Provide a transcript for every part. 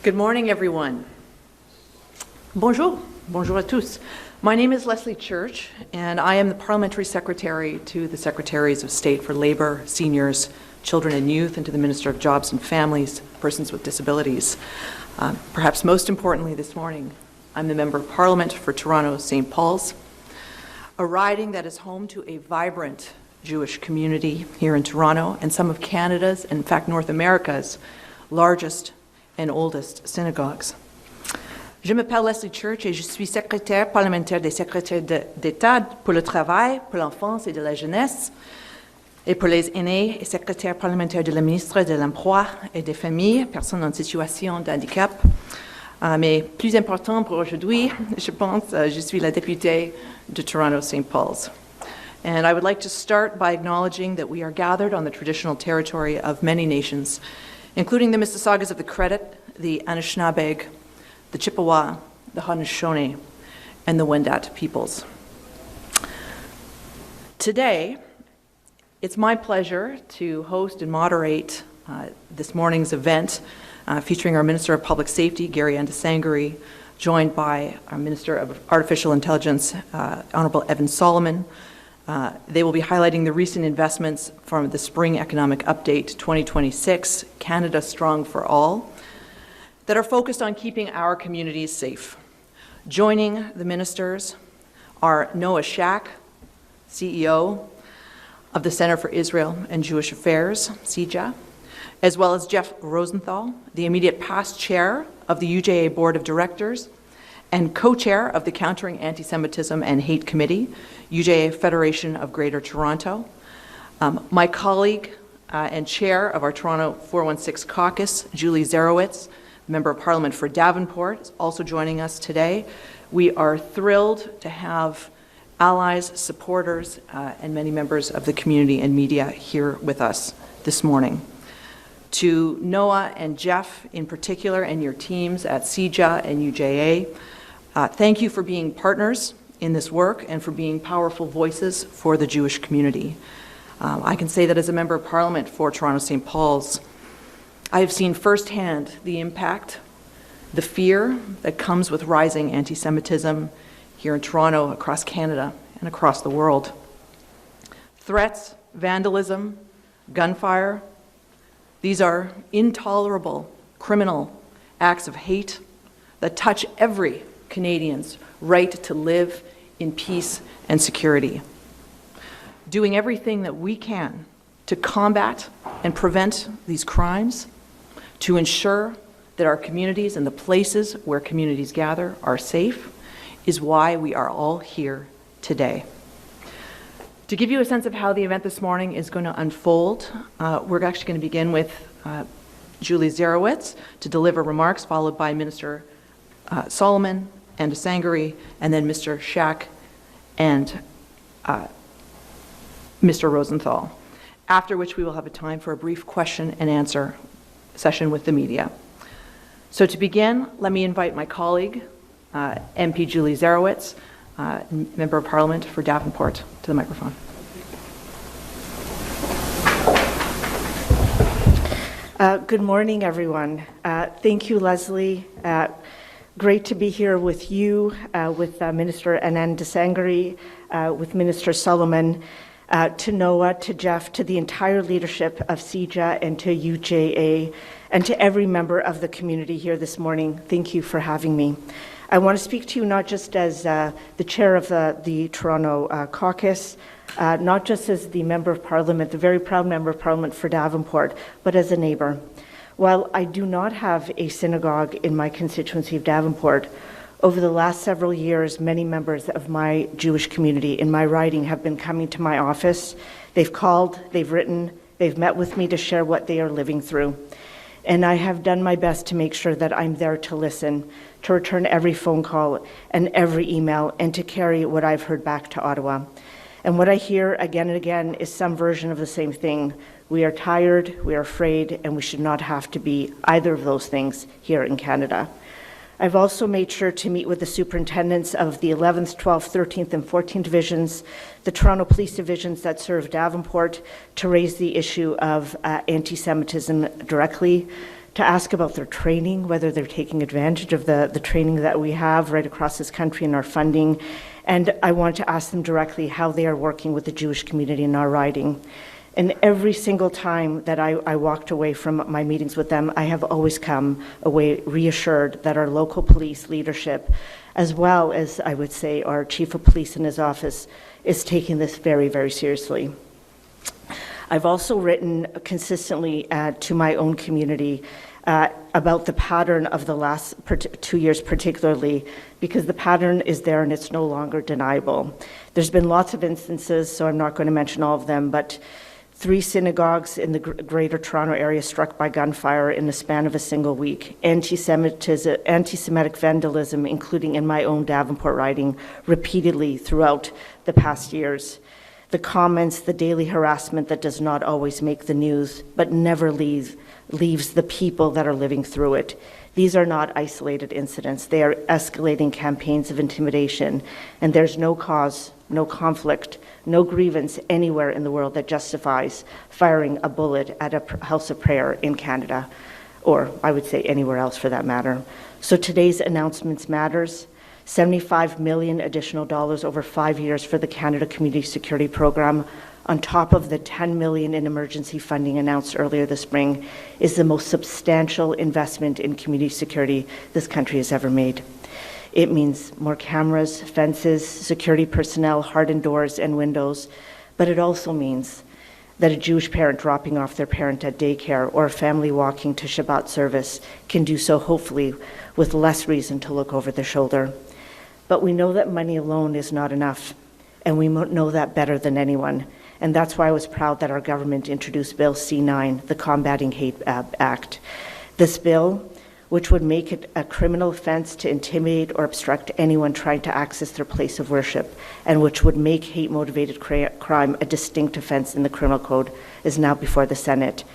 Good morning, everyone. Bonjour. Bonjour à tous. My name is Leslie Church, and I am the Parliamentary Secretary to the Secretaries of State for Labour, Seniors, Children and Youth, and to the Minister of Jobs and Families, Persons with Disabilities. Perhaps most importantly this morning, I'm the Member of Parliament for Toronto St. Paul's, a riding that is home to a vibrant Jewish community here in Toronto and some of Canada's, and in fact North America's, largest and oldest synagogues. Je m'appelle Leslie Church et je suis secrétaire parlementaire des secrétaires d'État pour le travail, pour l'enfance et de la jeunesse, et pour les aînés et secrétaire parlementaire de la ministre de l'Emploi et des Familles, personnes en situation de handicap. Mais plus important pour aujourd'hui, je pense, je suis la députée de Toronto St. Paul's. And I would like to start by acknowledging that we are gathered on the traditional territory of many nations, including the Mississaugas of the Credit, the Anishinaabe, the Chippewa, the Haudenosaunee, and the Wendat peoples. Today, it's my pleasure to host and moderate this morning's event featuring our Minister of Public Safety, Gary Anandasangaree, joined by our Minister of Artificial Intelligence, Honourable Evan Solomon. They will be highlighting the recent investments from the Spring Economic Update 2026, Canada Strong for All, that are focused on keeping our communities safe. Joining the ministers are Noah Shack, CEO of the Center for Israel and Jewish Affairs, CJA, as well as Jeff Rosenthal, the immediate past chair of the UJA Board of Directors and co-chair of the Countering Anti-Semitism and Hate Committee, UJA Federation of Greater Toronto. My colleague and chair of our Toronto 416 caucus, Julie Zarowitz, Member of Parliament for Davenport, is also joining us today. We are thrilled to have allies, supporters, and many members of the community and media here with us this morning. To Noah and Jeff in particular, and your teams at CJA and UJA, thank you for being partners in this work and for being powerful voices for the Jewish community. I can say that as a Member of Parliament for Toronto St. Paul's, I have seen firsthand the impact, the fear that comes with rising anti-Semitism here in Toronto, across Canada, and across the world. Threats, vandalism, gunfire, these are intolerable criminal acts of hate that touch every Canadian's right to live in peace and security. Doing everything that we can to combat and prevent these crimes, to ensure that our communities and the places where communities gather are safe, is why we are all here today. To give you a sense of how the event this morning is going to unfold, we're actually going to begin with Julie Zarowitz to deliver remarks, followed by Minister Solomon and Anandasangaree, and then Mr. Shack and Mr. Rosenthal, after which we will have a time for a brief question and answer session with the media. So to begin, let me invite my colleague, MP Julie Zarowitz, Member of Parliament for Davenport, to the microphone. Good morning, everyone. Thank you, Leslie. Great to be here with you, with Minister Anandasangaree, with Minister Solomon, to Noah, to Jeff, to the entire leadership of CJA and to UJA, and to every member of the community here this morning. Thank you for having me. I want to speak to you not just as the chair of the Toronto caucus, not just as the Member of Parliament, the very proud Member of Parliament for Davenport, but as a neighbour. While I do not have a synagogue in my constituency of Davenport, over the last several years, many members of my Jewish community in my riding have been coming to my office. They've called, they've written, they've met with me to share what they are living through. And I have done my best to make sure that I'm there to listen, to return every phone call and every email, and to carry what I've heard back to Ottawa. And what I hear again and again is some version of the same thing. We are tired, we are afraid, and we should not have to be either of those things here in Canada. I've also made sure to meet with the superintendents of the 11th, 12th, 13th, and 14th divisions, the Toronto Police divisions that serve Davenport, to raise the issue of anti-Semitism directly, to ask about their training, whether they're taking advantage of the training that we have right across this country and our funding. And I want to ask them directly how they are working with the Jewish community in our riding. And every single time that I walked away from my meetings with them, I have always come away reassured that our local police leadership, as well as, I would say, our chief of police in his office, is taking this very, very seriously. I've also written consistently to my own community about the pattern of the last 2 years particularly, because the pattern is there and it's no longer deniable. There's been lots of instances, so I'm not going to mention all of them, but 3 synagogues in the Greater Toronto area struck by gunfire in the span of a single week. Anti-Semitic vandalism, including in my own Davenport riding, repeatedly throughout the past years. The comments, the daily harassment that does not always make the news, but never leaves the people that are living through it. These are not isolated incidents. They are escalating campaigns of intimidation, and there's no cause, no conflict, no grievance anywhere in the world that justifies firing a bullet at a house of prayer in Canada, or I would say anywhere else for that matter. So today's announcements matters. $75 million additional dollars over 5 years for the Canada Community Security Program, on top of the $10 million in emergency funding announced earlier this spring, is the most substantial investment in community security this country has ever made. It means more cameras, fences, security personnel, hardened doors and windows, but it also means that a Jewish parent dropping off their parent at daycare or a family walking to Shabbat service can do so hopefully with less reason to look over their shoulder. But we know that money alone is not enough, and we know that better than anyone. And that's why I was proud that our government introduced Bill C-9, the Combating Hate Act. This bill, which would make it a criminal offense to intimidate or obstruct anyone trying to access their place of worship, and which would make hate-motivated crime a distinct offense in the criminal code, is now before the Senate.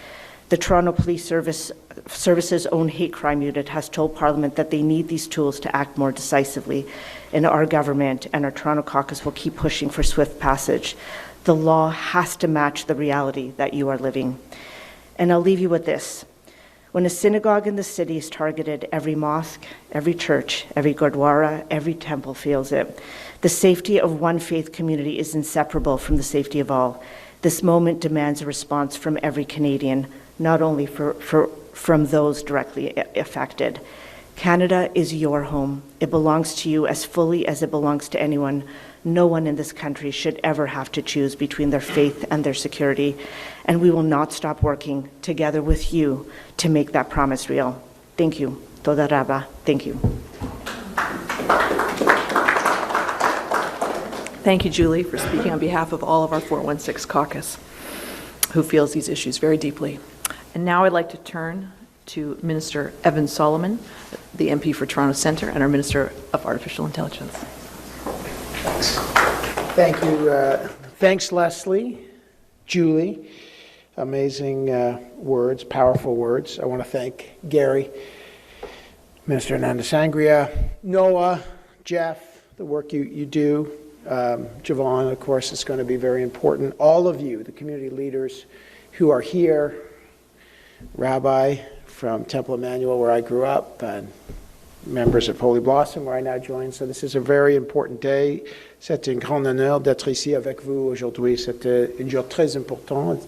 The Toronto Police Service's own hate crime unit has told Parliament that they need these tools to act more decisively, and our government and our Toronto caucus will keep pushing for swift passage. The law has to match the reality that you are living. And I'll leave you with this. When a synagogue in the city is targeted, every mosque, every church, every gurdwara, every temple feels it. The safety of one faith community is inseparable from the safety of all. This moment demands a response from every Canadian, not only from those directly affected. Canada is your home. It belongs to you as fully as it belongs to anyone. No one in this country should ever have to choose between their faith and their security, and we will not stop working together with you to make that promise real. Thank you. Toda Rabba. Thank you. Thank you, Julie, for speaking on behalf of all of our 416 caucus, who feels these issues very deeply. And now I'd like to turn to Minister Evan Solomon, the MP for Toronto Centre and our Minister of Artificial Intelligence. Thank you. Thanks, Leslie, Julie. Amazing words, powerful words. I want to thank Gary, Minister Anandasangaree, Noah, Jeff, the work you do. Javon, of course, is going to be very important. All of you, the community leaders who are here, Rabbi from Temple Emmanuel, where I grew up, and members of Holy Blossom, where I now join. So this is a very important day. C'est un grand honneur d'être ici avec vous aujourd'hui. C'est un jour très important.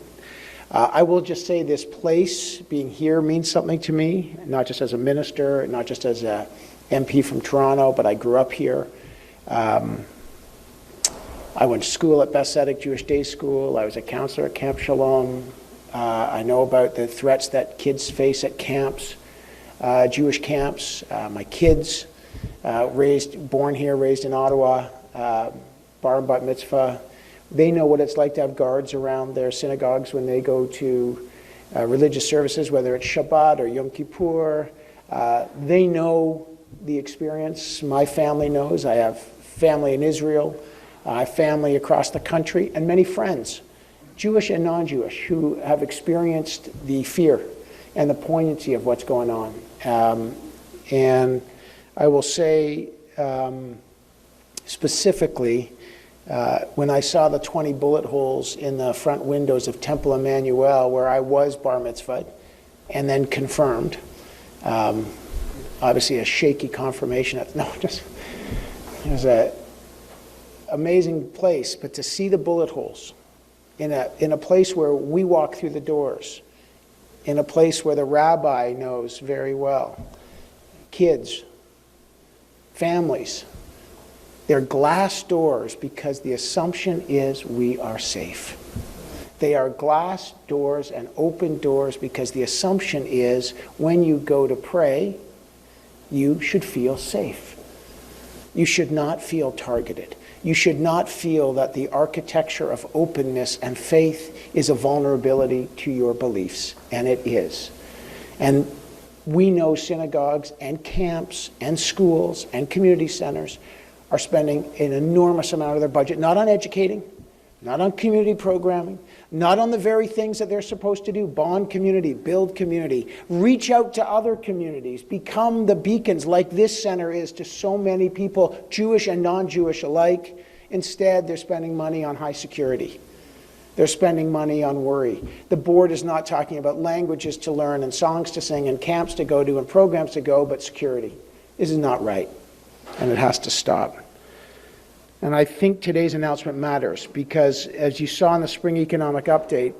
I will just say this place, being here, means something to me, not just as a minister, not just as a MP from Toronto, but I grew up here. I went to school at Beth Tzedek Jewish Day School. I was a counselor at Camp Shalom. I know about the threats that kids face at camps, Jewish camps. My kids, born here, raised in Ottawa, bar and bat mitzvah. They know what it's like to have guards around their synagogues when they go to religious services, whether it's Shabbat or Yom Kippur. They know the experience. My family knows. I have family in Israel. I have family across the country, and many friends, Jewish and non-Jewish, who have experienced the fear and the poignancy of what's going on. And I will say specifically, when I saw the 20 bullet holes in the front windows of Temple Emmanuel, where I was bar mitzvahed, and then confirmed. Obviously a shaky confirmation. It was an amazing place, but to see the bullet holes in a place where we walk through the doors, in a place where the rabbi knows very well, kids, families, they're glass doors because the assumption is we are safe. They are glass doors and open doors because the assumption is when you go to pray, you should feel safe. You should not feel targeted. You should not feel that the architecture of openness and faith is a vulnerability to your beliefs, and it is. And we know synagogues and camps and schools and community centers are spending an enormous amount of their budget, not on educating, not on community programming, not on the very things that they're supposed to do, bond community, build community, reach out to other communities, become the beacons like this center is to so many people, Jewish and non-Jewish alike. Instead, they're spending money on high security. They're spending money on worry. The board is not talking about languages to learn and songs to sing and camps to go to and programs to go, but security. This is not right, and it has to stop. And I think today's announcement matters because, as you saw in the spring economic update,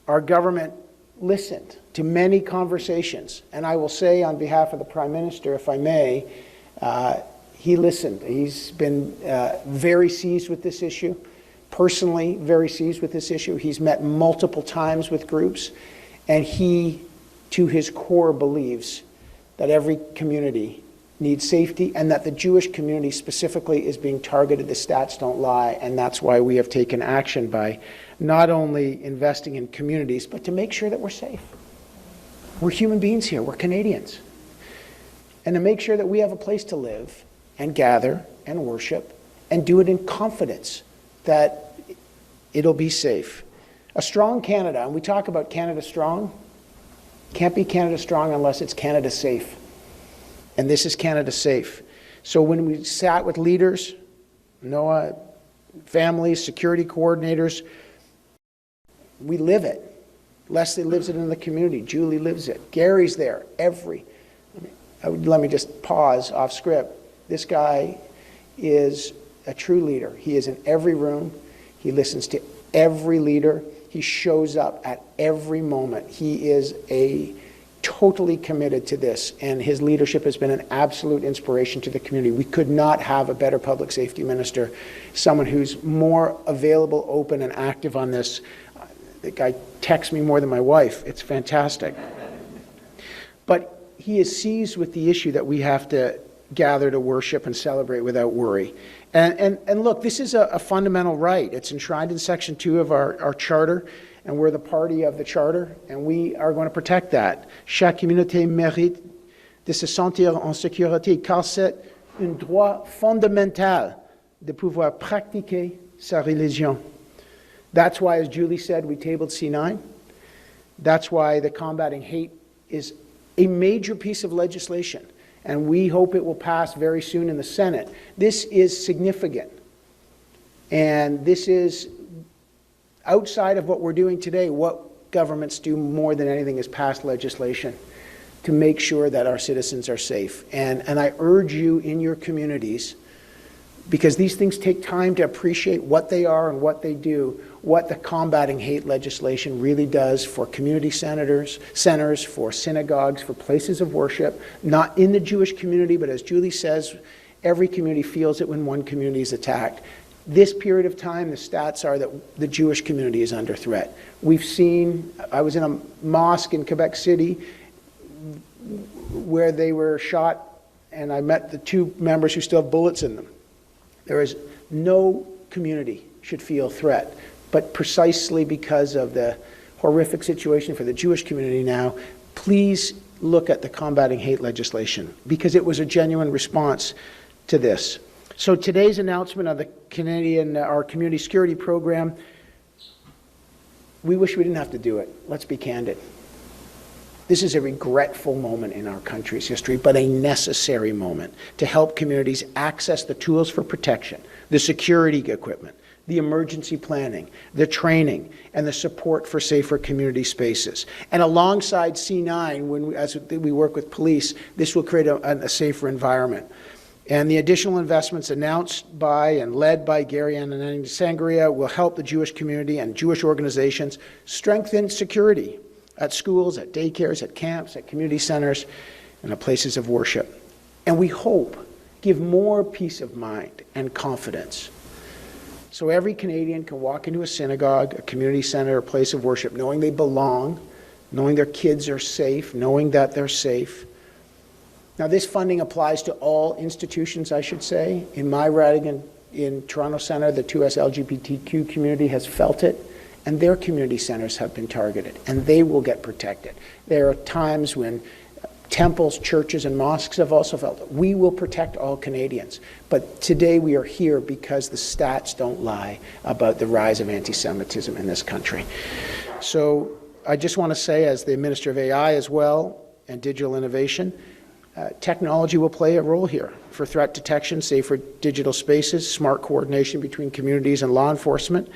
our government listened to many conversations. And I will say on behalf of the Prime Minister, if I may, he listened. He's been very seized with this issue, personally very seized with this issue. He's met multiple times with groups, and he, to his core, believes that every community needs safety, and that the Jewish community specifically is being targeted. The stats don't lie, and that's why we have taken action by not only investing in communities, but to make sure that we're safe. We're human beings here, we're Canadians. And to make sure that we have a place to live and gather and worship and do it in confidence that it'll be safe. A strong Canada, and we talk about Canada strong, can't be Canada strong unless it's Canada safe. And this is Canada safe. So when we sat with leaders, Noah, families, security coordinators, we live it. Leslie lives it in the community. Julie lives it. Gary's there. Let me just pause off script. This guy is a true leader. He is in every room. He listens to every leader. He shows up at every moment. He is totally committed to this, and his leadership has been an absolute inspiration to the community. We could not have a better public safety minister, someone who's more available, open, and active on this. The guy texts me more than my wife. It's fantastic. But he is seized with the issue that we have to gather to worship and celebrate without worry. And look, this is a fundamental right. It's enshrined in Section 2 of our charter, and we're the party of the charter, and we are going to protect that. Chaque communauté mérite de se sentir en sécurité, car c'est un droit fondamental de pouvoir pratiquer sa religion. That's why, as Julie said, we tabled C9. That's why the Combating Hate is a major piece of legislation, and we hope it will pass very soon in the Senate. This is significant, and this is outside of what we're doing today. What governments do more than anything is pass legislation to make sure that our citizens are safe. And I urge you in your communities, because these things take time to appreciate what they are and what they do, what the Combating Hate legislation really does for community centers, for synagogues, for places of worship, not in the Jewish community, but as Julie says, every community feels it when one community is attacked. This period of time, the stats are that the Jewish community is under threat. We've seen, I was in a mosque in Quebec City where they were shot, and I met the two members who still have bullets in them. There is no community should feel threat, but precisely because of the horrific situation for the Jewish community now, please look at the Combating Hate legislation, because it was a genuine response to this. So today's announcement of the our community security program, we wish we didn't have to do it. Let's be candid. This is a regretful moment in our country's history, but a necessary moment to help communities access the tools for protection, the security equipment, the emergency planning, the training, and the support for safer community spaces. And alongside C9, as we work with police, this will create a safer environment. And the additional investments announced by and led by Gary Anandasangaree will help the Jewish community and Jewish organizations strengthen security at schools, at daycares, at camps, at community centers, and at places of worship. And we hope give more peace of mind and confidence. So every Canadian can walk into a synagogue, a community center, a place of worship, knowing they belong, knowing their kids are safe, knowing that they're safe. Now, this funding applies to all institutions, I should say. In my riding in Toronto Centre, the 2S LGBTQ community has felt it, and their community centres have been targeted, and they will get protected. There are times when temples, churches, and mosques have also felt it. We will protect all Canadians. But today we are here because the stats don't lie about the rise of anti-Semitism in this country. So I just want to say, as the Minister of AI as well, and digital innovation, technology will play a role here for threat detection, safer digital spaces, smart coordination between communities and law enforcement.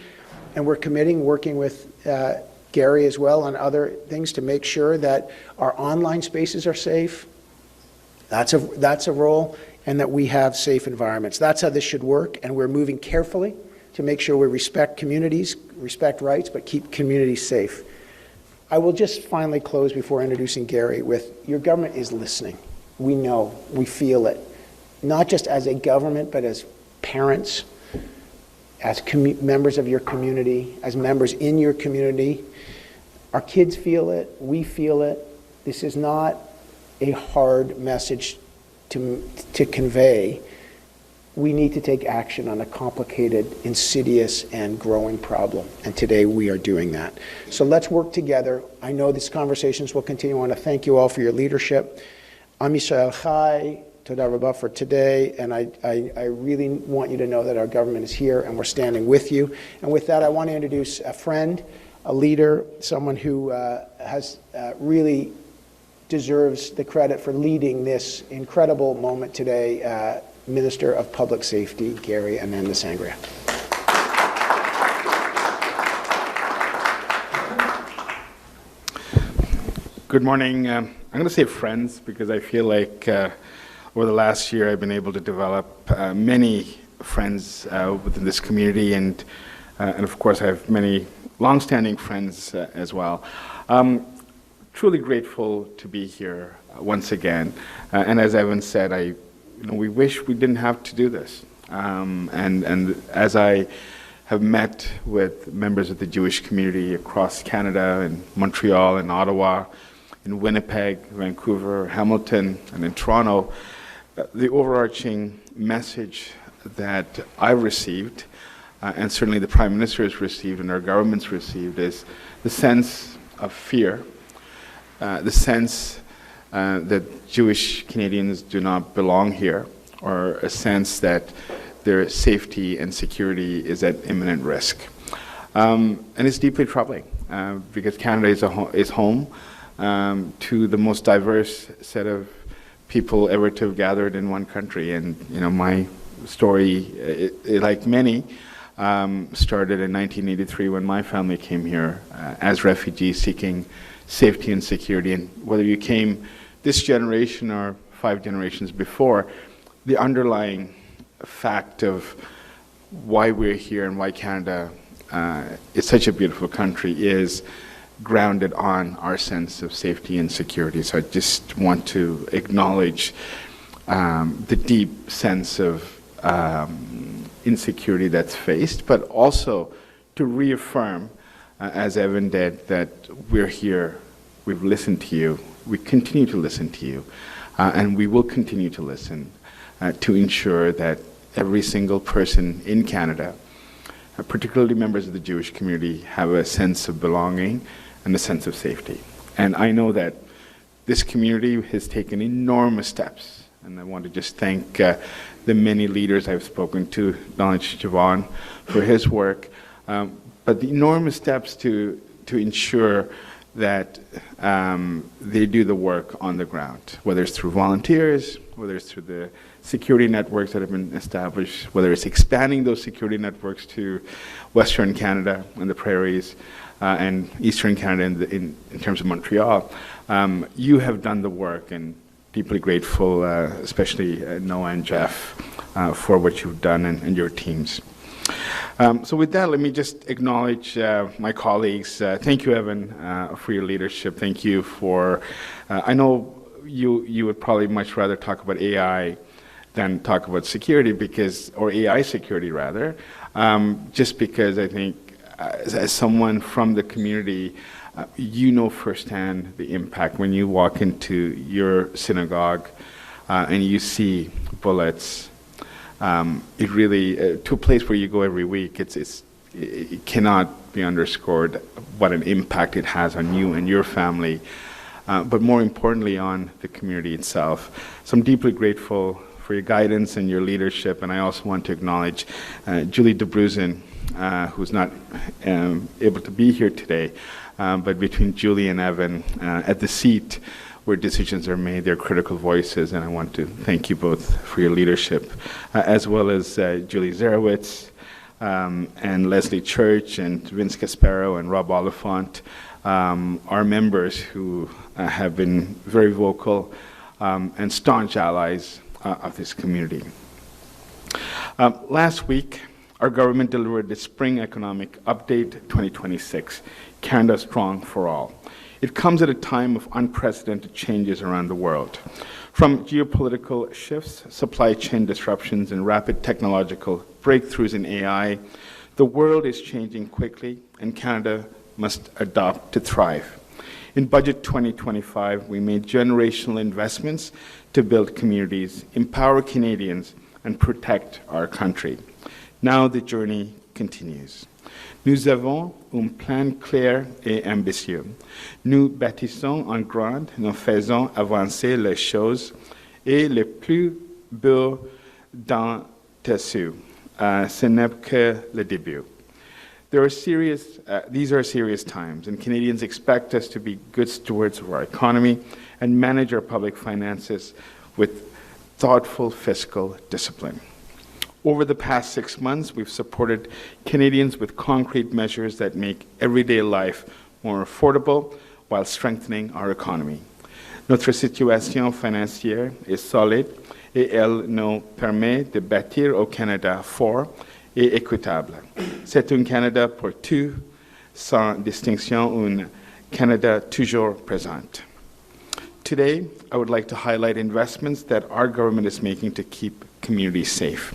And we're working with Gary as well on other things to make sure that our online spaces are safe. That's a role, and that we have safe environments. That's how this should work, and we're moving carefully to make sure we respect communities, respect rights, but keep communities safe. I will just finally close before introducing Gary with, your government is listening. We know, we feel it, not just as a government, but as parents, as members of your community, as members in your community. Our kids feel it, we feel it. This is not a hard message to convey. We need to take action on a complicated, insidious, and growing problem. And today we are doing that. So let's work together. I know these conversations will continue. I want to thank you all for your leadership. Am Yisrael Chai, Toda Rabah for today, and I really want you to know that our government is here and we're standing with you. And with that, I want to introduce a friend, a leader, someone who has really deserves the credit for leading this incredible moment today, Minister of Public Safety, Gary Anandasangaree. Good morning. I'm going to say friends because I feel like over the last year I've been able to develop many friends within this community, and of course I have many long-standing friends as well. Truly grateful to be here once again, and as Evan said, we wish we didn't have to do this. And as I have met with members of the Jewish community across Canada, in Montreal, in Ottawa, in Winnipeg, Vancouver, Hamilton, and in Toronto, the overarching message that I've received, and certainly the Prime Minister has received and our government's received, is the sense of fear, the sense that Jewish Canadians do not belong here, or a sense that their safety and security is at imminent risk. And it's deeply troubling because Canada is home to the most diverse set of people ever to have gathered in one country. And my story, like many, started in 1983 when my family came here as refugees seeking safety and security. And whether you came this generation or 5 generations before, the underlying fact of why we're here and why Canada is such a beautiful country is grounded on our sense of safety and security. So I just want to acknowledge the deep sense of insecurity that's faced, but also to reaffirm, as Evan did, that we're here, we've listened to you, we continue to listen to you, and we will continue to listen to ensure that every single person in Canada, particularly members of the Jewish community, have a sense of belonging and a sense of safety. And I know that this community has taken enormous steps, and I want to just thank the many leaders I've spoken to, acknowledge Javon for his work, but the enormous steps to ensure that they do the work on the ground, whether it's through volunteers, whether it's through the security networks that have been established, whether it's expanding those security networks to Western Canada and the prairies, and Eastern Canada in terms of Montreal. You have done the work, and deeply grateful, especially Noah and Jeff, for what you've done and your teams. So with that, let me just acknowledge my colleagues. Thank you, Evan, for your leadership. Thank you for, I know you would probably much rather talk about AI than talk about security, or AI security rather, just because I think as someone from the community, you know firsthand the impact when you walk into your synagogue and you see bullets. It really, to a place where you go every week, it cannot be underscored what an impact it has on you and your family, but more importantly on the community itself. So I'm deeply grateful for your guidance and your leadership, and I also want to acknowledge Julie DeBruzen, who's not able to be here today, but between Julie and Evan at the seat where decisions are made, they're critical voices, and I want to thank you both for your leadership, as well as Julie Zarowitz and Leslie Church and Vince Casparo and Rob Oliphant, our members who have been very vocal and staunch allies of this community. Last week, our government delivered the Spring Economic Update 2026, Canada Strong for All. It comes at a time of unprecedented changes around the world. From geopolitical shifts, supply chain disruptions, and rapid technological breakthroughs in AI, the world is changing quickly, and Canada must adapt to thrive. In Budget 2025, we made generational investments to build communities, empower Canadians, and protect our country. Now the journey continues. Nous avons un plan clair et ambitieux. Nous bâtissons en grand, nous faisons avancer les choses, et le plus beau dans dessus. Ce n'est que le début. These are serious times, and Canadians expect us to be good stewards of our economy and manage our public finances with thoughtful fiscal discipline. Over the past 6 months, we've supported Canadians with concrete measures that make everyday life more affordable while strengthening our economy. Notre situation financière est solide et elle nous permet de bâtir au Canada fort et équitable. C'est un Canada pour tous, sans distinction, un Canada toujours présent. Today, I would like to highlight investments that our government is making to keep communities safe.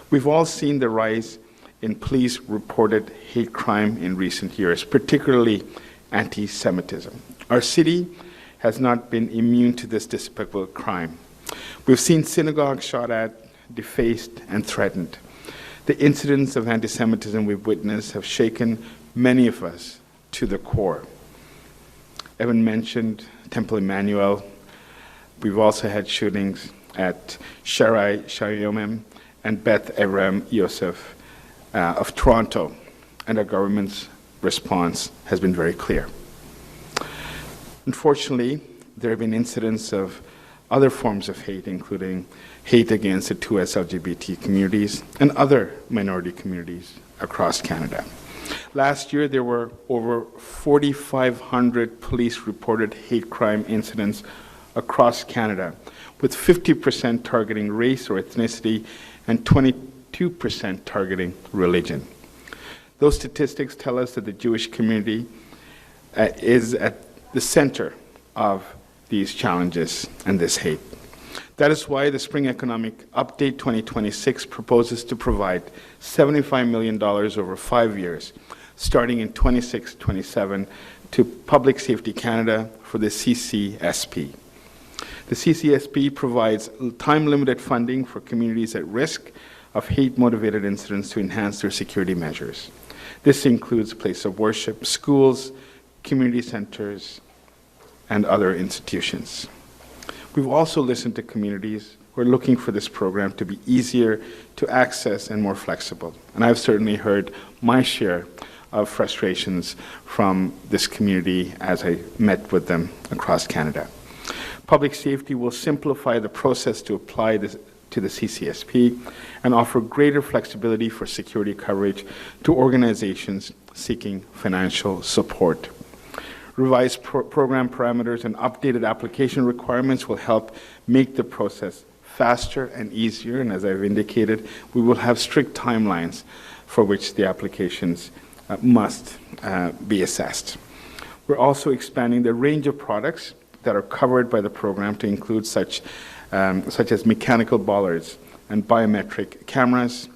We've all seen the rise in police-reported hate crime in recent years, particularly anti-Semitism. Our city has not been immune to this despicable crime. We've seen synagogues shot at, defaced, and threatened. The incidents of anti-Semitism we've witnessed have shaken many of us to the core. Evan mentioned Temple Emmanuel. We've also had shootings at Sharai Shayomim and Beth Abraham Yosef of Toronto, and our government's response has been very clear. Unfortunately, there have been incidents of other forms of hate, including hate against the 2S LGBT communities and other minority communities across Canada. Last year, there were over 4,500 police-reported hate crime incidents across Canada, with 50% targeting race or ethnicity and 22% targeting religion. Those statistics tell us that the Jewish community is at the center of these challenges and this hate. That is why the Spring Economic Update 2026 proposes to provide $75 million over 5 years, starting in 26-27, to Public Safety Canada for the CCSP. The CCSP provides time-limited funding for communities at risk of hate-motivated incidents to enhance their security measures. This includes places of worship, schools, community centers, and other institutions. We've also listened to communities who are looking for this program to be easier to access and more flexible. And I've certainly heard my share of frustrations from this community as I met with them across Canada. Public safety will simplify the process to apply this to the CCSP and offer greater flexibility for security coverage to organizations seeking financial support. Revised program parameters and updated application requirements will help make the process faster and easier, and as I've indicated, we will have strict timelines for which the applications must be assessed. We're also expanding the range of products that are covered by the program to include such as mechanical bollards and biometric cameras,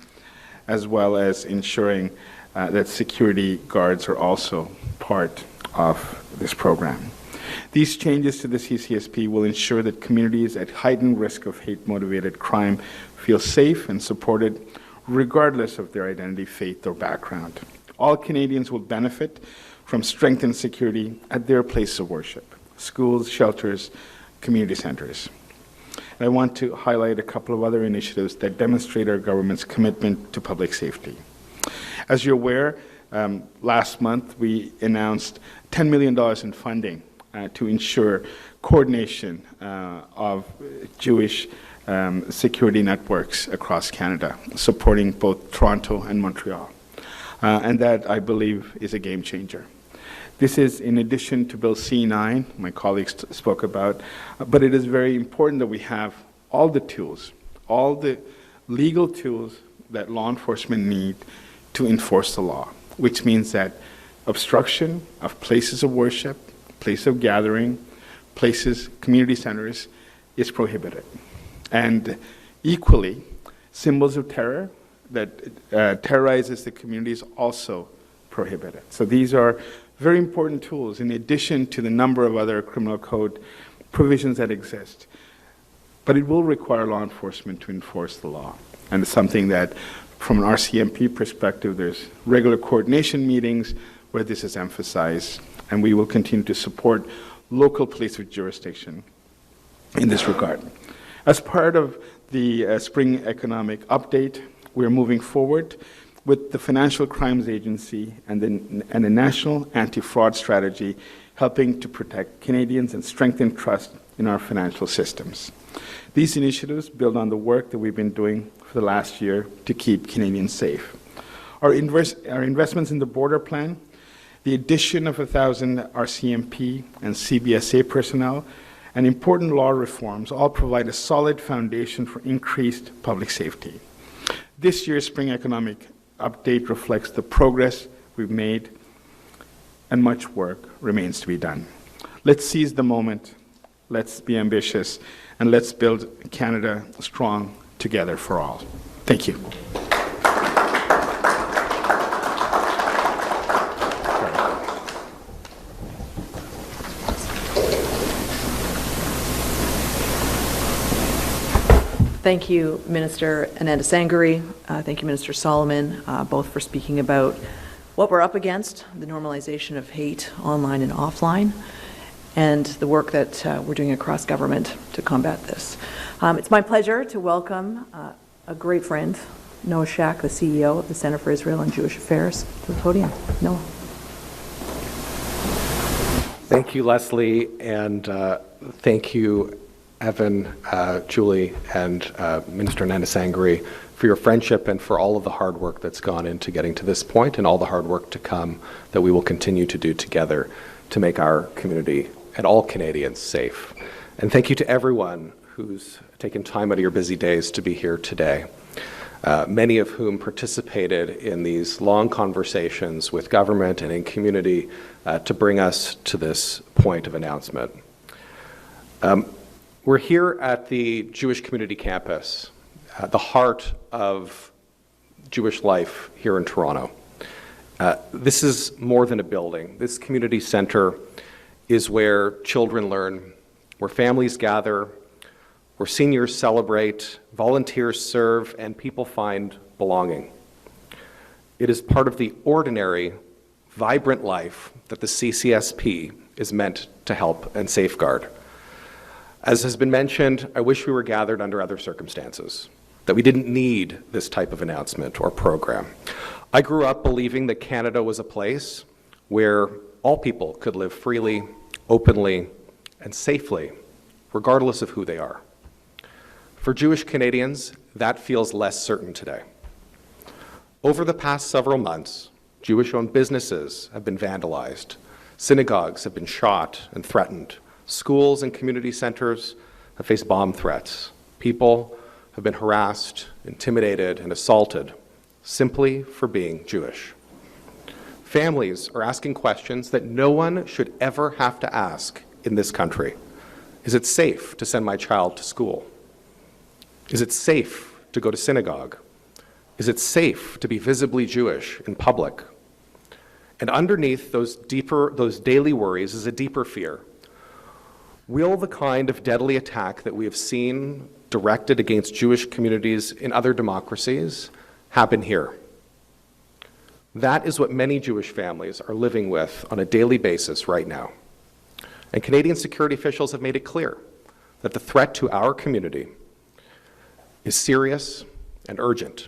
as well as ensuring that security guards are also part of this program. These changes to the CCSP will ensure that communities at heightened risk of hate-motivated crime feel safe and supported regardless of their identity, faith, or background. All Canadians will benefit from strengthened security at their place of worship, schools, shelters, community centers. And I want to highlight a couple of other initiatives that demonstrate our government's commitment to public safety. As you're aware, last month we announced $10 million in funding to ensure coordination of Jewish security networks across Canada, supporting both Toronto and Montreal. And that, I believe, is a game changer. This is in addition to Bill C-9, my colleagues spoke about, but it is very important that we have all the tools, all the legal tools that law enforcement need to enforce the law, which means that obstruction of places of worship, place of gathering, places, community centers, is prohibited. And equally, symbols of terror that terrorizes the community is also prohibited. So these are very important tools in addition to the number of other criminal code provisions that exist. But it will require law enforcement to enforce the law. And it's something that, from an RCMP perspective, there's regular coordination meetings where this is emphasized, and we will continue to support local police with jurisdiction in this regard. As part of the spring economic update, we're moving forward with the Financial Crimes Agency and the National Anti-Fraud Strategy, helping to protect Canadians and strengthen trust in our financial systems. These initiatives build on the work that we've been doing for the last year to keep Canadians safe. Our investments in the border plan, the addition of 1,000 RCMP and CBSA personnel, and important law reforms all provide a solid foundation for increased public safety. This year's spring economic update reflects the progress we've made, and much work remains to be done. Let's seize the moment, let's be ambitious, and let's build Canada strong together for all. Thank you. Thank you, Minister Anandasangaree. Thank you, Minister Solomon, both for speaking about what we're up against, the normalization of hate online and offline, and the work that we're doing across government to combat this. It's my pleasure to welcome a great friend, Noah Shack, the CEO of the Center for Israel and Jewish Affairs, to the podium. Noah. Thank you, Leslie, and thank you, Evan, Julie, and Minister Anandasangaree, for your friendship and for all of the hard work that's gone into getting to this point and all the hard work to come that we will continue to do together to make our community and all Canadians safe. And thank you to everyone who's taken time out of your busy days to be here today, many of whom participated in these long conversations with government and in community to bring us to this point of announcement. We're here at the Jewish Community Campus, the heart of Jewish life here in Toronto. This is more than a building. This community center is where children learn, where families gather, where seniors celebrate, volunteers serve, and people find belonging. It is part of the ordinary, vibrant life that the CCSP is meant to help and safeguard. As has been mentioned, I wish we were gathered under other circumstances, that we didn't need this type of announcement or program. I grew up believing that Canada was a place where all people could live freely, openly, and safely, regardless of who they are. For Jewish Canadians, that feels less certain today. Over the past several months, Jewish-owned businesses have been vandalized, synagogues have been shot and threatened, schools and community centers have faced bomb threats, people have been harassed, intimidated, and assaulted simply for being Jewish. Families are asking questions that no one should ever have to ask in this country. Is it safe to send my child to school? Is it safe to go to synagogue? Is it safe to be visibly Jewish in public? And underneath those daily worries is a deeper fear. Will the kind of deadly attack that we have seen directed against Jewish communities in other democracies happen here? That is what many Jewish families are living with on a daily basis right now. And Canadian security officials have made it clear that the threat to our community is serious and urgent,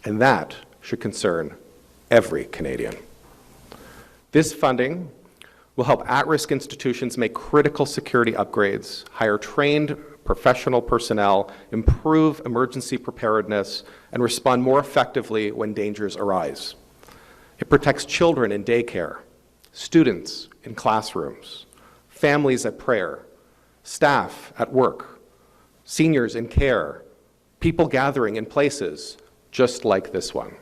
and that should concern every Canadian. This funding will help at-risk institutions make critical security upgrades, hire trained professional personnel, improve emergency preparedness, and respond more effectively when dangers arise. It protects children in daycare, students in classrooms, families at prayer, staff at work, seniors in care, people gathering in places just like this one.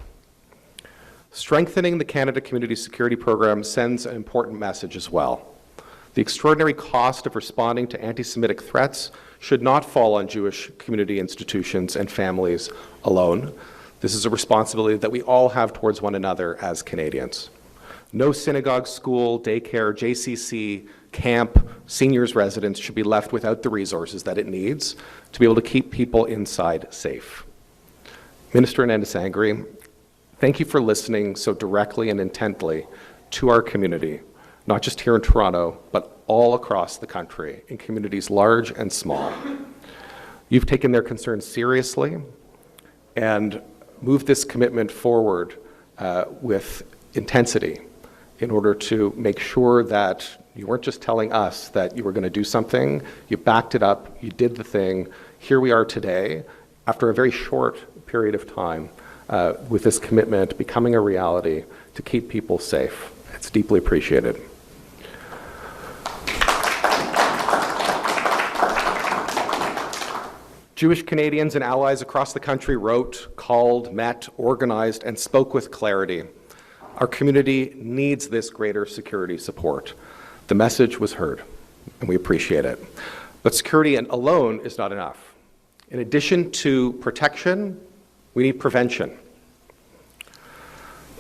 Strengthening the Canada Community Security Program sends an important message as well. The extraordinary cost of responding to anti-Semitic threats should not fall on Jewish community institutions and families alone. This is a responsibility that we all have towards one another as Canadians. No synagogue, school, daycare, JCC, camp, seniors residence should be left without the resources that it needs to be able to keep people inside safe. Minister Anandasangaree, thank you for listening so directly and intently to our community, not just here in Toronto, but all across the country, in communities large and small. You've taken their concerns seriously and moved this commitment forward with intensity in order to make sure that you weren't just telling us that you were going to do something, you backed it up, you did the thing. Here we are today, after a very short period of time, with this commitment becoming a reality to keep people safe. It's deeply appreciated. Jewish Canadians and allies across the country wrote, called, met, organized, and spoke with clarity. Our community needs this greater security support. The message was heard, and we appreciate it. But security alone is not enough. In addition to protection, we need prevention.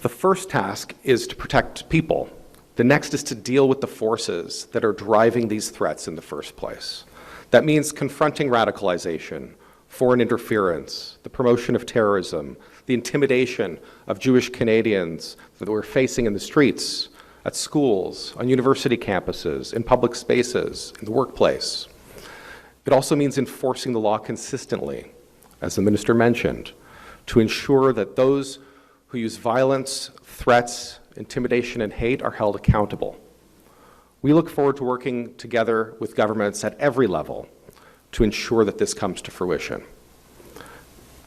The first task is to protect people. The next is to deal with the forces that are driving these threats in the first place. That means confronting radicalization, foreign interference, the promotion of terrorism, the intimidation of Jewish Canadians that we're facing in the streets, at schools, on university campuses, in public spaces, in the workplace. It also means enforcing the law consistently, as the minister mentioned, to ensure that those who use violence, threats, intimidation, and hate are held accountable. We look forward to working together with governments at every level to ensure that this comes to fruition.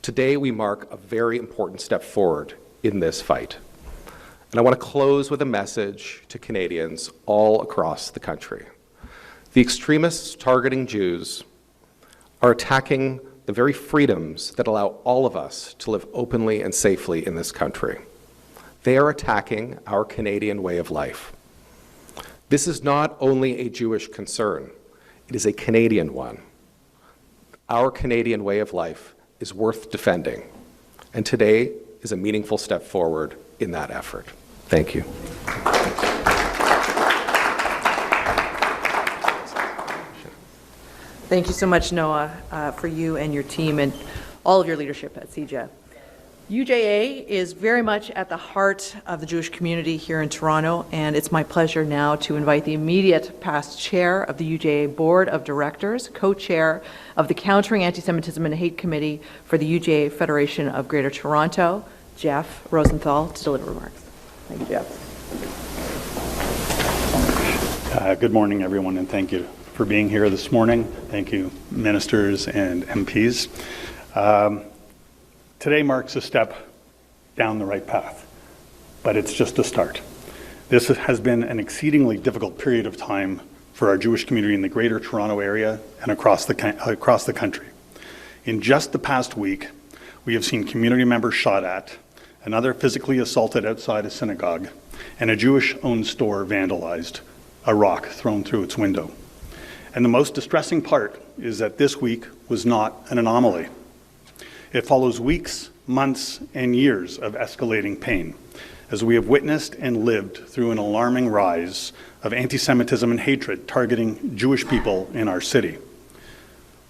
Today, we mark a very important step forward in this fight. And I want to close with a message to Canadians all across the country. The extremists targeting Jews are attacking the very freedoms that allow all of us to live openly and safely in this country. They are attacking our Canadian way of life. This is not only a Jewish concern, it is a Canadian one. Our Canadian way of life is worth defending, and today is a meaningful step forward in that effort. Thank you. Thank you so much, Noah, for you and your team and all of your leadership at CJA. UJA is very much at the heart of the Jewish community here in Toronto, and it's my pleasure now to invite the immediate past chair of the UJA Board of Directors, co-chair of the Countering Anti-Semitism and Hate Committee for the UJA Federation of Greater Toronto, Jeff Rosenthal to deliver remarks. Thank you, Jeff. Good morning, everyone, and thank you for being here this morning. Thank you, ministers and MPs. Today marks a step down the right path, but it's just a start. This has been an exceedingly difficult period of time for our Jewish community in the Greater Toronto Area and across the country. In just the past week, we have seen community members shot at, another physically assaulted outside a synagogue, and a Jewish-owned store vandalized, a rock thrown through its window. And the most distressing part is that this week was not an anomaly. It follows weeks, months, and years of escalating pain, as we have witnessed and lived through an alarming rise of anti-Semitism and hatred targeting Jewish people in our city.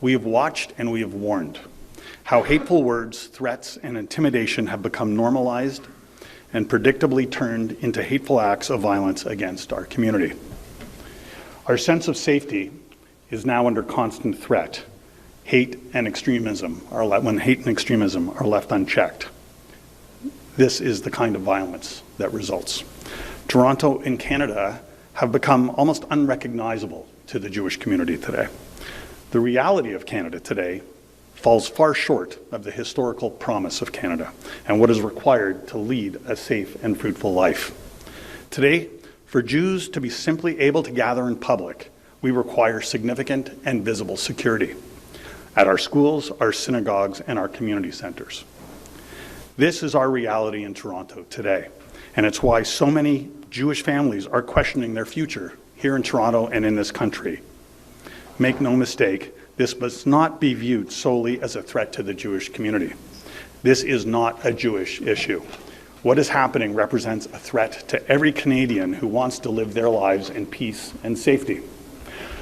We have watched and we have warned how hateful words, threats, and intimidation have become normalized and predictably turned into hateful acts of violence against our community. Our sense of safety is now under constant threat. When hate and extremism are left unchecked. This is the kind of violence that results. Toronto and Canada have become almost unrecognizable to the Jewish community today. The reality of Canada today falls far short of the historical promise of Canada and what is required to lead a safe and fruitful life. Today, for Jews to be simply able to gather in public, we require significant and visible security at our schools, our synagogues, and our community centers. This is our reality in Toronto today, and it's why so many Jewish families are questioning their future here in Toronto and in this country. Make no mistake, this must not be viewed solely as a threat to the Jewish community. This is not a Jewish issue. What is happening represents a threat to every Canadian who wants to live their lives in peace and safety.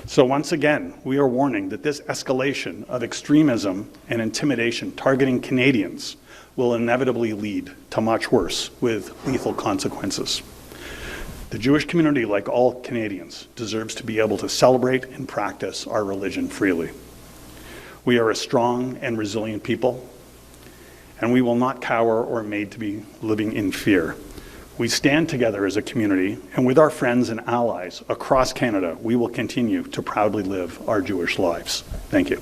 So once again, we are warning that this escalation of extremism and intimidation targeting Canadians will inevitably lead to much worse with lethal consequences. The Jewish community, like all Canadians, deserves to be able to celebrate and practice our religion freely. We are a strong and resilient people, and we will not cower or made to be living in fear. We stand together as a community, and with our friends and allies across Canada, we will continue to proudly live our Jewish lives. Thank you.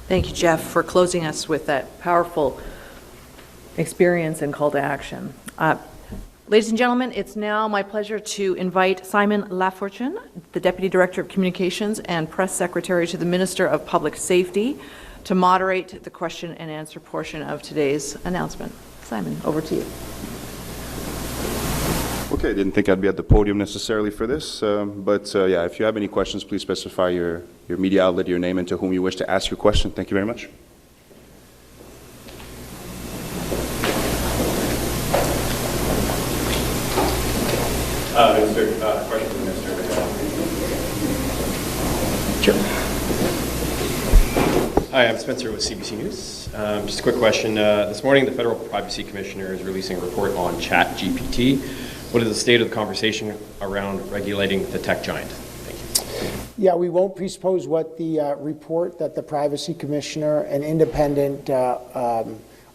Thank you, Jeff, for closing us with that powerful experience and call to action. Ladies and gentlemen, it's now my pleasure to invite Simon Lafortune, the Deputy Director of Communications and Press Secretary to the Minister of Public Safety, to moderate the question and answer portion of today's announcement. Simon, over to you. Okay, I didn't think I'd be at the podium necessarily for this, but yeah, if you have any questions, please specify your media outlet, your name, and to whom you wish to ask your question. Thank you very much. Question for the Minister. Sure. Hi, I'm Spencer with CBC News. Just a quick question. This morning, the Federal Privacy Commissioner is releasing a report on ChatGPT. What is the state of the conversation around regulating the tech giant? Thank you. Yeah, we won't presuppose what the report that the Privacy Commissioner, an independent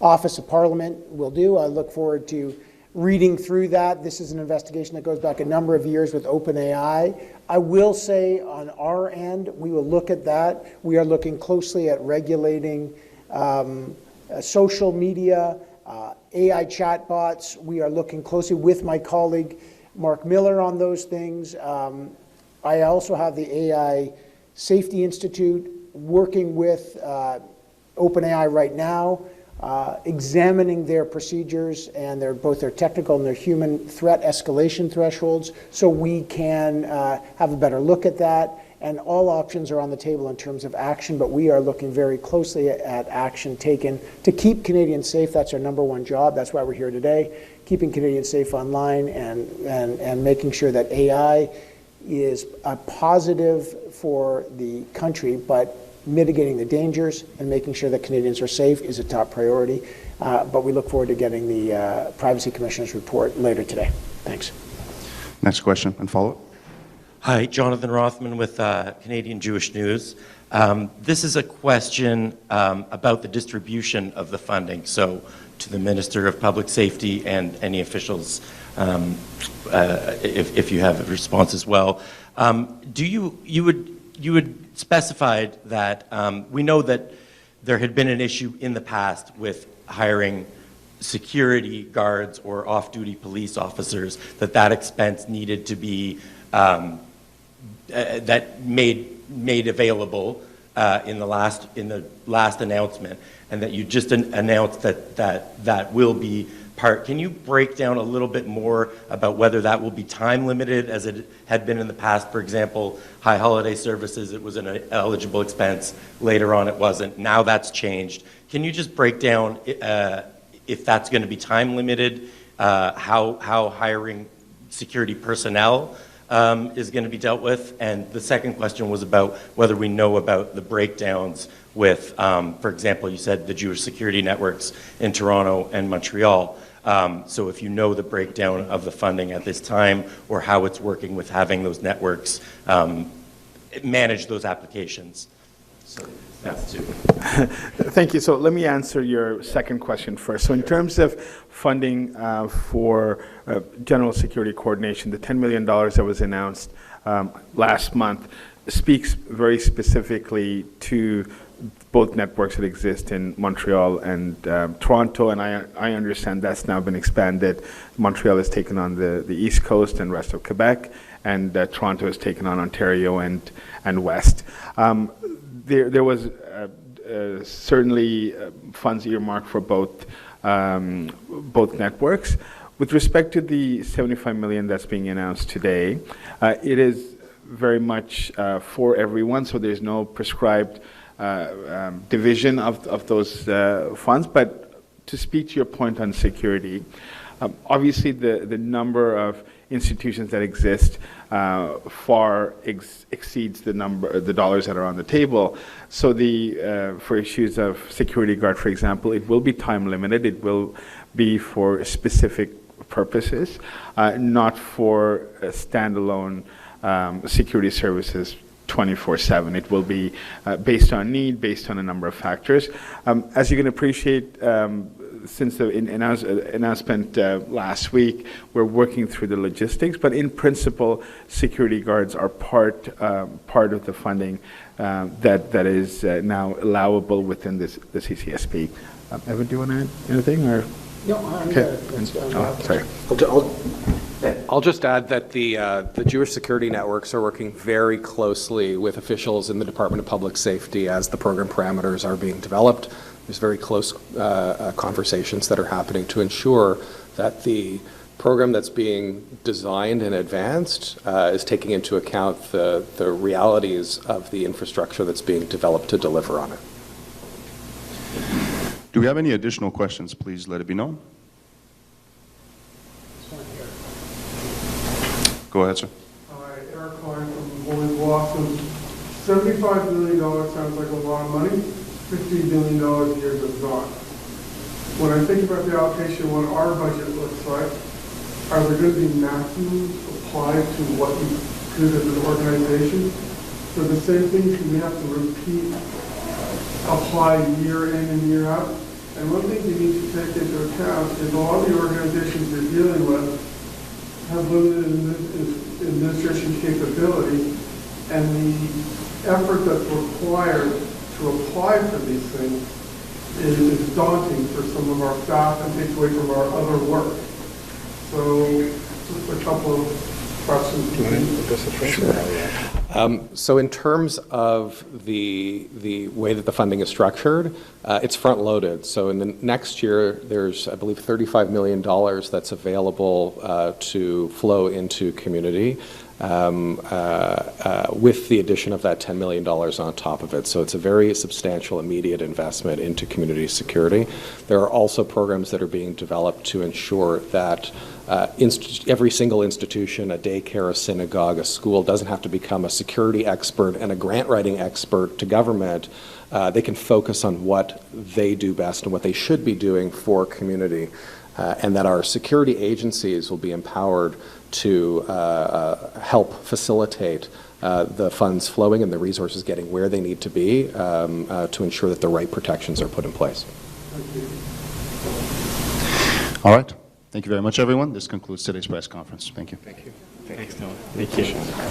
Office of Parliament, will do. I look forward to reading through that. This is an investigation that goes back a number of years with OpenAI. I will say on our end, we will look at that. We are looking closely at regulating social media, AI chatbots. We are looking closely with my colleague Mark Miller on those things. I also have the AI Safety Institute working with OpenAI right now, examining their procedures and both their technical and their human threat escalation thresholds, so we can have a better look at that. And all options are on the table in terms of action, but we are looking very closely at action taken to keep Canadians safe. That's our number one job. That's why we're here today, keeping Canadians safe online and making sure that AI is a positive for the country, but mitigating the dangers and making sure that Canadians are safe is a top priority. But we look forward to getting the Privacy Commissioner's report later today. Thanks. Next question and follow-up. Hi, Jonathan Rothman with Canadian Jewish News. This is a question about the distribution of the funding, so to the Minister of Public Safety and any officials, if you have a response as well. You would specified that we know that there had been an issue in the past with hiring security guards or off-duty police officers, that expense needed to be made available in the last announcement, and that you just announced that will be part. Can you break down a little bit more about whether that will be time limited as it had been in the past? For example, high holiday services, it was an eligible expense. Later on, it wasn't. Now that's changed. Can you just break down if that's going to be time limited, how hiring security personnel is going to be dealt with? And the second question was about whether we know about the breakdowns with, for example, you said the Jewish security networks in Toronto and Montreal. So if you know the breakdown of the funding at this time, or how it's working with having those networks manage those applications. So that's two. Thank you. So let me answer your second question first. So in terms of funding for general security coordination, the $10 million that was announced last month speaks very specifically to both networks that exist in Montreal and Toronto, and I understand that's now been expanded. Montreal has taken on the East Coast and rest of Quebec, and Toronto has taken on Ontario and West. There was certainly funds earmarked for both networks. With respect to the $75 million that's being announced today, it is very much for everyone, so there's no prescribed division of those funds. But to speak to your point on security, obviously the number of institutions that exist far exceeds the dollars that are on the table. So for issues of security guard, for example, it will be time limited. It will be for specific purposes, not for standalone security services 24/7. It will be based on need, based on a number of factors. As you can appreciate, since the announcement last week, we're working through the logistics, but in principle, security guards are part of the funding that is now allowable within the CCSP. Evan, do you want to add anything? Or? No, I'm Okay. good. Sorry. I'll just add that the Jewish security networks are working very closely with officials in the Department of Public Safety as the program parameters are being developed. There's very close conversations that are happening to ensure that the program that's being designed and advanced is taking into account the realities of the infrastructure that's being developed to deliver on it. Do we have any additional questions? Please let it be known. Go ahead, sir. Hi, Eric Klein from Holy Blossom. $75 million sounds like a lot of money. $15 billion a year goes on. When I think about the allocation, what our budget looks like, are there going to be maximums applied to what you could as an organization? So the same thing, can we have to repeat, apply year in and year out? And one thing you need to take into account is a lot of the organizations you're dealing with have limited administration capability, and the effort that's required to apply for these things is daunting for some of our staff and takes away from our other work. So just a couple of questions. Do you want to address the first? So in terms of the way that the funding is structured, it's front-loaded. So in the next year, there's, I believe, $35 million that's available to flow into community with the addition of that $10 million on top of it. So it's a very substantial immediate investment into community security. There are also programs that are being developed to ensure that every single institution, a daycare, a synagogue, a school, doesn't have to become a security expert and a grant writing expert to government. They can focus on what they do best and what they should be doing for community, and that our security agencies will be empowered to help facilitate the funds flowing and the resources getting where they need to be to ensure that the right protections are put in place. All right. Thank you very much, everyone. This concludes today's press conference. Thank you. Thank you. Thanks, Noah. Thank you.